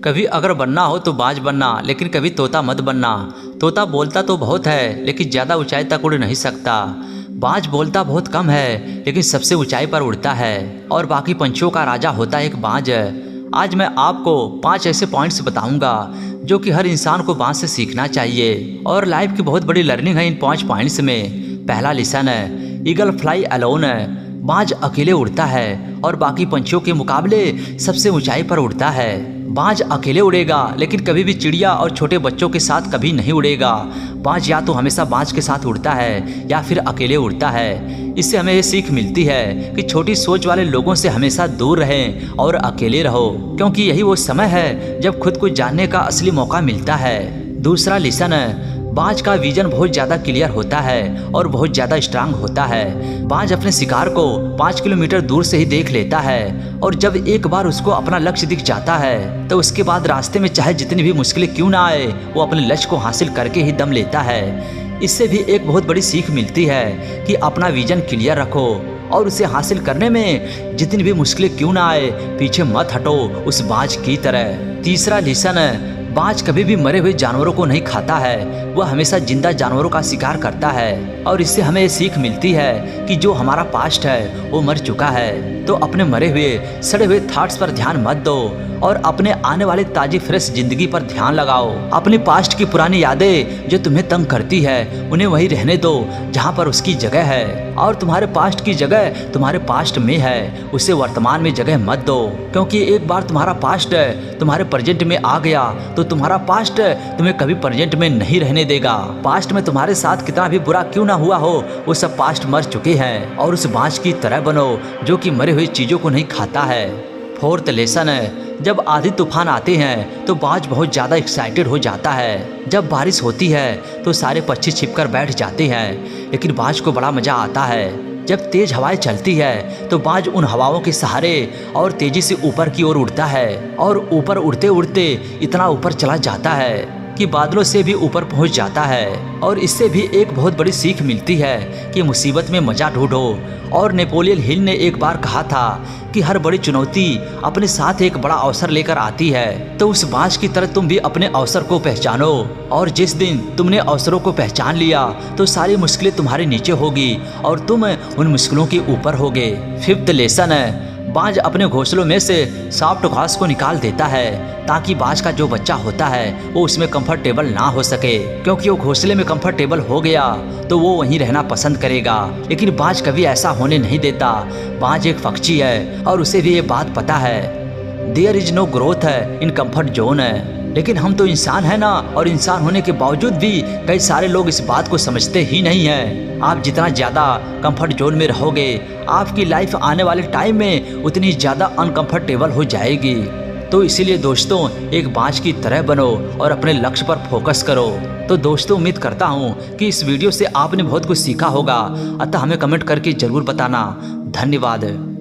कभी अगर बनना हो तो बाज बनना, लेकिन कभी तोता मत बनना। तोता बोलता तो बहुत है लेकिन ज़्यादा ऊंचाई तक उड़ नहीं सकता। बाज बोलता बहुत कम है लेकिन सबसे ऊंचाई पर उड़ता है और बाकी पंछियों का राजा होता है एक बाज। आज मैं आपको 5 ऐसे पॉइंट्स बताऊंगा जो कि हर इंसान को बाज से सीखना चाहिए और लाइफ की बहुत बड़ी लर्निंग है इन 5 पॉइंट्स में। पहला लेसन है, ईगल फ्लाई अलोन है। बाज अकेले उड़ता है और बाकी पंछियों के मुकाबले सबसे ऊंचाई पर उड़ता है। बाज अकेले उड़ेगा लेकिन कभी भी चिड़िया और छोटे बच्चों के साथ कभी नहीं उड़ेगा। बाज या तो हमेशा बाज के साथ उड़ता है या फिर अकेले उड़ता है। इससे हमें ये सीख मिलती है कि छोटी सोच वाले लोगों से हमेशा दूर रहें और अकेले रहो, क्योंकि यही वो समय है जब खुद को जानने का असली मौका मिलता है। दूसरा लेसन है, बाज का विजन बहुत ज़्यादा क्लियर होता है और बहुत ज़्यादा स्ट्रांग होता है। बाज अपने शिकार को 5 किलोमीटर दूर से ही देख लेता है और जब एक बार उसको अपना लक्ष्य दिख जाता है तो उसके बाद रास्ते में चाहे जितनी भी मुश्किलें क्यों ना आए वो अपने लक्ष्य को हासिल करके ही दम लेता है। इससे भी एक बहुत बड़ी सीख मिलती है कि अपना विजन क्लियर रखो और उसे हासिल करने में जितनी भी मुश्किलें क्यों ना आए पीछे मत हटो उस बाज की तरह। तीसरा लेसन है, बाज कभी भी मरे हुए जानवरों को नहीं खाता है, वह हमेशा जिंदा जानवरों का शिकार करता है और इससे हमें ये सीख मिलती है कि जो हमारा पास्ट है वो मर चुका है, तो अपने मरे हुए सड़े हुए थॉट्स पर ध्यान मत दो और अपने आने वाले ताजी फ्रेश जिंदगी पर ध्यान लगाओ। अपने पास्ट की पुरानी यादें जो तुम्हें तंग करती है उन्हें वही रहने दो जहाँ पर उसकी जगह है और तुम्हारे पास्ट की जगह तुम्हारे पास्ट में है, उसे वर्तमान में जगह मत दो, क्योंकि एक बार तुम्हारा पास्ट तुम्हारे प्रेजेंट में आ गया तो तुम्हारा पास्ट तुम्हें कभी प्रेजेंट में नहीं रहने देगा। पास्ट में तुम्हारे साथ कितना भी बुरा क्यों ना हुआ हो वो सब पास्ट मर चुके हैं और उस बाज की तरह बनो जो कि मरे हुई चीजों को नहीं खाता है। फोर्थ लेसन है, जब आंधी तूफान आते हैं तो बाज बहुत ज़्यादा एक्साइटेड हो जाता है। जब बारिश होती है तो सारे पक्षी छिपकर बैठ जाते हैं, लेकिन बाज को बड़ा मज़ा आता है। जब तेज हवाएं चलती है तो बाज उन हवाओं के सहारे और तेजी से ऊपर की ओर उड़ता है और ऊपर उड़ते उड़ते इतना ऊपर चला जाता है कि बादलों से भी ऊपर पहुंच जाता है। और इससे भी एक बहुत बड़ी सीख मिलती है कि मुसीबत में मजा ढूंढो। और नेपोलियन हिल ने एक बार कहा था कि हर बड़ी चुनौती अपने साथ एक बड़ा अवसर लेकर आती है, तो उस बाज की तरह तुम भी अपने अवसर को पहचानो और जिस दिन तुमने अवसरों को पहचान लिया तो सारी मुश्किलें तुम्हारे नीचे होगी और तुम उन मुश्किलों के ऊपर होगे। फिफ्थ लेसन है, बाज अपने घोंसलों में से सॉफ्ट घास को निकाल देता है ताकि बाज का जो बच्चा होता है वो उसमें कंफर्टेबल ना हो सके, क्योंकि वो घोंसले में कंफर्टेबल हो गया तो वो वहीं रहना पसंद करेगा। लेकिन बाज कभी ऐसा होने नहीं देता। बाज एक पक्षी है और उसे भी ये बात पता है, देयर इज नो ग्रोथ है इन कंफर्ट जोन है। लेकिन हम तो इंसान है ना, और इंसान होने के बावजूद भी कई सारे लोग इस बात को समझते ही नहीं है। आप जितना ज़्यादा कंफर्ट जोन में रहोगे आपकी लाइफ आने वाले टाइम में उतनी ज़्यादा अनकंफर्टेबल हो जाएगी। तो इसीलिए दोस्तों एक बाज की तरह बनो और अपने लक्ष्य पर फोकस करो। तो दोस्तों उम्मीद करता हूँ कि इस वीडियो से आपने बहुत कुछ सीखा होगा, अतः हमें कमेंट करके ज़रूर बताना। धन्यवाद।